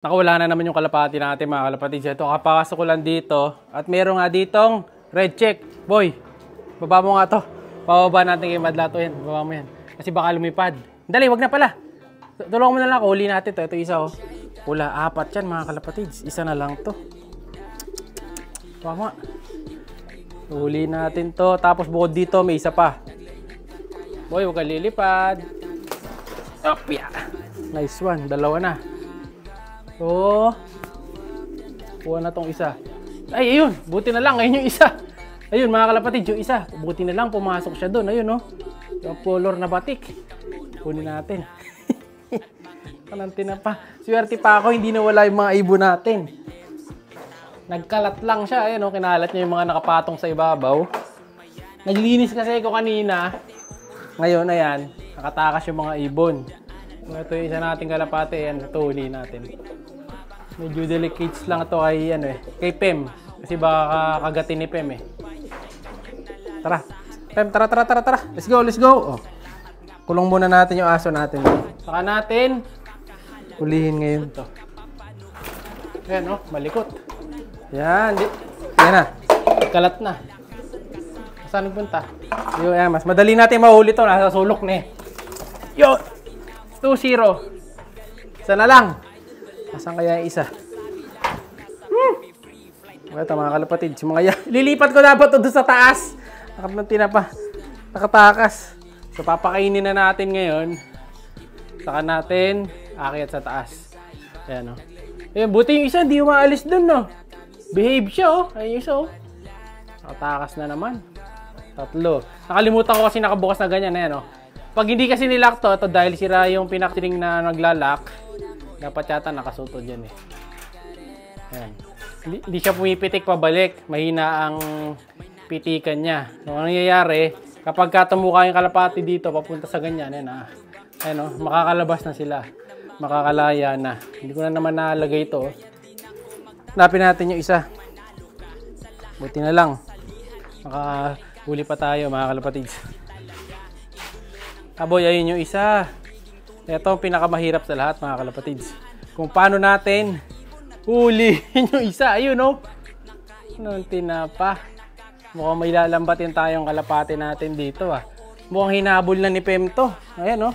Nakawala na naman yung kalapati natin mga kalapatid. Ito, kapasok ko lang dito. At meron nga ditong red check. Boy, baba mo nga to. Pababa natin kay Madlato yan. Baba mo yan. Kasi baka lumipad. Dali, wag na pala. Tulungan mo na lang ako. Huli natin to. Ito isa oh. Pula, 4 yan mga kalapatid. Isa na lang to. Tama. Huli natin to. Tapos bukod dito, may isa pa. Boy, huwag ka lilipad. Oh, yeah. Nice one. Dalawa na. So, kuha na tong isa. Ay, ayun. Buti na lang. Ayun yung isa. Ayun, mga kalapatid, yung isa. Buti na lang. Pumasok siya doon. Ayun, oh. Yung color na batik. Kunin natin. Kanantin na pa. Swerte pa ako. Hindi nawala yung mga ibon natin. Nagkalat lang siya. Ayun, oh. Kinalat niya yung mga nakapatong sa ibabaw. Naglinis kasi ako kanina. Ngayon, ayan. Nakatakas yung mga ibon. Ito yung isa nating kalapate. Ayan, ito huli natin. Medyo delicate lang ito kay, kay Pem. Kasi baka kagatin ni Pem eh. Tara. Pem, tara. Let's go. Oh. Kulong muna natin yung aso natin. Saka natin ulihin ngayon to. Ayan oh, malikot. Yan. Yan na. Kalat na. Saan nagpunta? Ayan, mas madali natin mahuli to. Nasa sulok na eh. Yo! 2-0. Isa na lang. Asan kaya yung isa? Ito mga kalapatid. Lilipat ko dapat ito doon sa taas. Nakatakas. So papakainin na natin ngayon. Saka natin aakyat sa taas. Ayan o. Ayan, buti yung isa. Hindi umaalis doon no. Behave siya o. Ayan yung isa o. Nakatakas na naman. 3. Nakalimutan ko kasi nakabukas na ganyan. Ayan o. Pag hindi kasi nilock to, ito dahil sira yung pinaktiring na naglalak. Dapat yata nakasuto dyan eh. Ayan. Hindi siya pumipitik pabalik. Mahina ang pitikan niya. So, anong nangyayari, kapag katumukha yung kalapati dito, papunta sa ganyan, ayan, makakalabas na sila. Makakalaya na. Hindi ko na naman nalagay ito. Hanapin natin yung isa. Buti na lang. Makahuli pa tayo mga kalapatids. Aboy, ayun yung isa. Ito ang pinakamahirap sa lahat mga kalapatids. Kung paano natin huliin yung isa. Ayun o. Anong tinapa. Mukhang may lalambatin tayong kalapati natin dito ah. Mukhang hinabol na ni Pem to. Ayan o.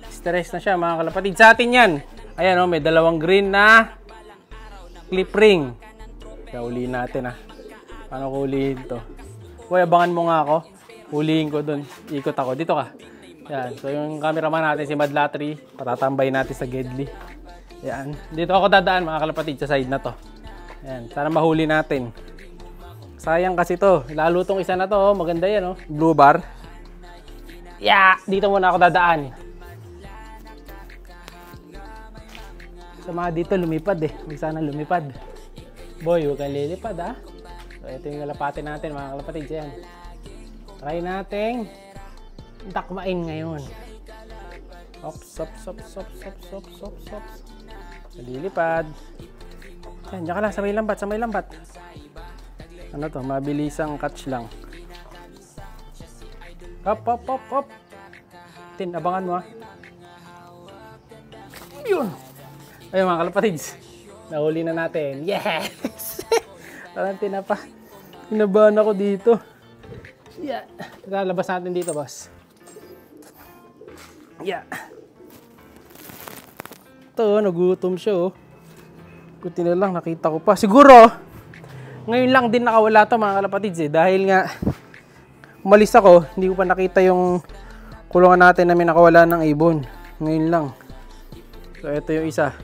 Stress na siya mga kalapatids. Sa atin yan. Ayan o. May 2 green na clip ring. Kaya huliin natin ah. Paano ko huliin to? Uy, abangan mo nga ako. Huliin ko dun. Ikot ako. Dito ka. Yan. So yung cameraman natin si Madlatri, patatambay natin sa Gedli. Yan. Dito ako dadaan mga kalapatid sa side na to. Yan. Sana mahuli natin. Sayang kasi to. Lalo tong isa na to. Oh. Maganda yan oh. Blue bar. Yeah! Dito muna ako dadaan. Sa mga dito lumipad eh. Huwag sana lumipad. Boy, huwag kang lilipad ah. So ito yung kalapati natin mga kalapatid. Yan. Try natin dakmain ngayon. Ops. Nalilipad. Yan, diyan ka lang sa may lambat. Ano to? Mabilisang catch lang. Hop. Tin, abangan mo ha. Yun. Ayun mga kalapatids. Nahuli na natin. Yes! Parang tinapa. Pinabahan ako dito. Yeah. Lalabas natin dito, boss. Yeah. Ito, nagutom siya oh. Buti na lang, nakita ko pa. Siguro, ngayon lang din nakawala to mga kalapatids eh. Dahil nga, umalis ako, hindi ko pa nakita yung kulungan natin na may nakawala ng ibon. Ngayon lang. So, ito yung isa.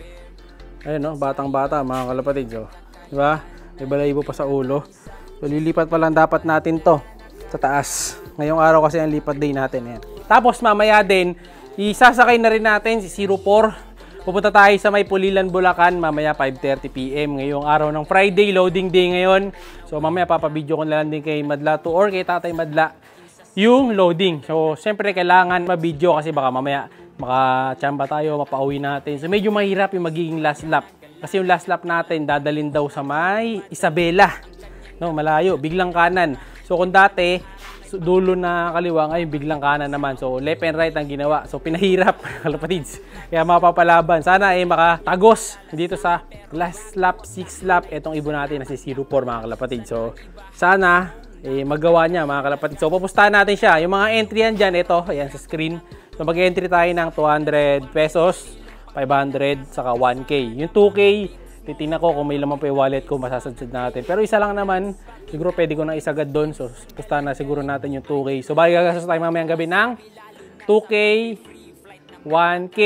Ayun oh, batang-bata mga kalapatids oh. Diba? May balahibo pa sa ulo. So, lilipat pa lang dapat natin to sa taas. Ngayong araw kasi ang lipat day natin. Yan. Tapos mamaya din, isasakay na rin natin si 04. Pupunta tayo sa may Pulilan, Bulacan mamaya 5:30 PM. Ngayong araw ng Friday, loading day ngayon. So mamaya papabidyo ko na lang din kay Madla to or kay Tatay Madla yung loading. So siyempre kailangan mabidyo kasi baka mamaya makachamba tayo, mapauwi natin. So medyo mahirap yung magiging last lap. Kasi yung last lap natin dadalhin daw sa may Isabela. No, malayo, biglang kanan. So kung dati dulo na kaliwa, ngayon biglang kanan naman. So left and right ang ginawa. So pinahirap kalapatids. Kaya mapapalaban. Sana makatagos dito sa last lap, 6 lap itong ibon natin na si 04 mga kalapatids. So sana magawa niya mga kalapatids. So pupustahan natin siya. Yung mga entry yan dyan, ito, ayan sa screen. So mag-entry tayo ng 200 pesos, 500, saka 1K. Yung 2K, titingnan ko kung may laman pa yung wallet ko, masasadsad natin. Pero isa lang naman, siguro pwede ko na isagad doon. So, pustahan na siguro natin yung 2K. So, bali gagastos tayo mamayang gabi ng 2K, 1K,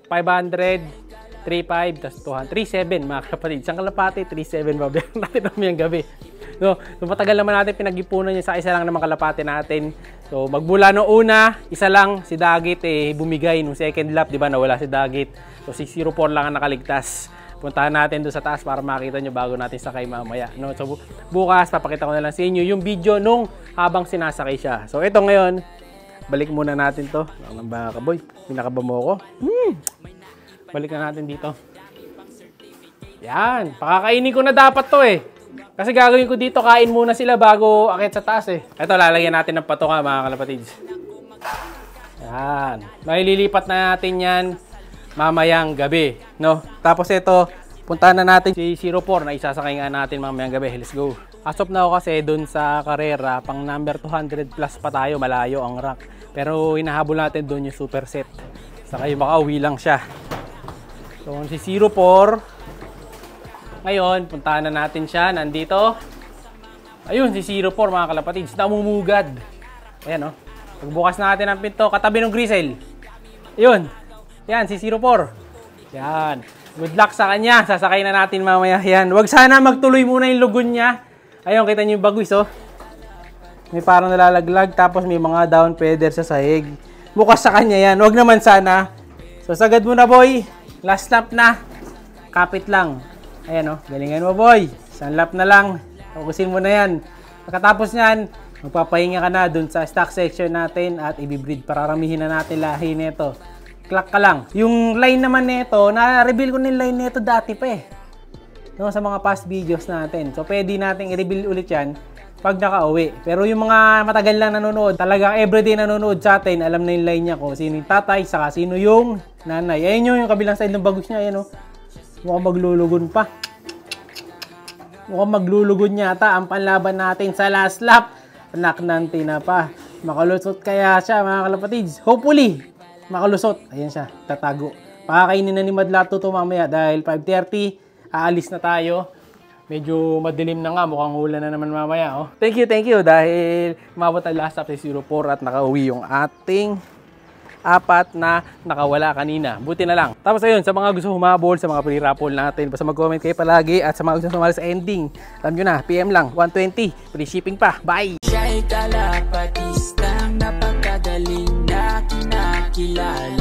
500, 3.5, tapos 200, 3.7 mga kapatid. Isang kalapati, 3.7 babayaran natin mamayang gabi. So matagal naman natin pinag-ipunan yun sa isa lang naman kalapati natin. So, magmula no una, isa lang si Dagit bumigay nung second lap, di ba? Nawala si Dagit. So, si 04 lang ang nakaligtas. Puntahan natin doon sa taas para makita nyo bago natin sakay mamaya. No? So, bukas, papakita ko na lang sa inyo yung video nung habang sinasakay siya. So, ito ngayon, balik muna natin to. Ano ba, kaboy? Pinakaba mo ako? Balik na natin dito. Yan. Pakakainin ko na dapat to Kasi gagawin ko dito, kain muna sila bago akit sa taas Ito, lalagyan natin ng patoka mga kalapatids. Yan. Maililipat na natin yan mamayang gabi, no? Tapos ito, puntahan na natin si 04 na isasakay nga natin mamayang gabi. Let's go. As of now kasi dun sa karera, pang number 200 plus pa tayo, malayo ang rank. Pero hinahabol natin dun yung super set. Saka yung makauwi lang siya. So si 04, ngayon, puntahan na natin siya. Nandito. Ayun, si 04 mga kalapatids, namumugad. Ayan pagbukas natin ang pinto, katabi ng grisel. Ayun. Yan, si 04. Yan. Good luck sa kanya. Sasakay na natin mamaya. Yan. Huwag sana magtuloy muna yung lugon niya. Ayun, kita niyo yung bagwis, May parang nalalaglag. Tapos may mga down feather sa sahig. Bukas sa kanya yan. Huwag naman sana. So, sagad mo na, boy. Last lap na. Kapit lang. Ayan, galingan mo, boy. Isang lap na lang. Fokusin mo na yan. Pagkatapos niyan, magpapahinga ka na dun sa stock section natin at i-breed. Pararamihin na natin lahi nito. Clock ka lang. Yung line naman nito, na-reveal ko na yung line nito dati pa sa mga past videos natin. So, pwede natin i-reveal ulit yan pag nakauwi. Pero yung mga matagal lang nanonood, talagang everyday nanonood sa atin, alam na yung line niya kung sino yung tatay, saka sino yung nanay. Ayun yung kabilang side ng bagus niya. Ayan mukhang maglulugon pa. Mukhang maglulugon yata ang panlaban natin sa last lap. Anak ng tinapa. Makalusot kaya siya mga kalapatids. Hopefully, makalusot. Ayan siya, tatago. Pakakainin na ni Madlato to mamaya dahil 5:30, aalis na tayo. Medyo madilim na nga, mukhang ulan na naman mamaya. Thank you dahil umabot ang last stop si 04 at nakauwi yung ating apat na nakawala kanina. Buti na lang. Tapos ayun, sa mga gusto humabol, sa mga pre-raffle natin, basta mag-comment kayo palagi at sa mga gusto sumali sa ending, alam nyo na, PM lang, 120, free shipping pa. Bye! Siya'y kalapatistang napakagaling na kinakilala.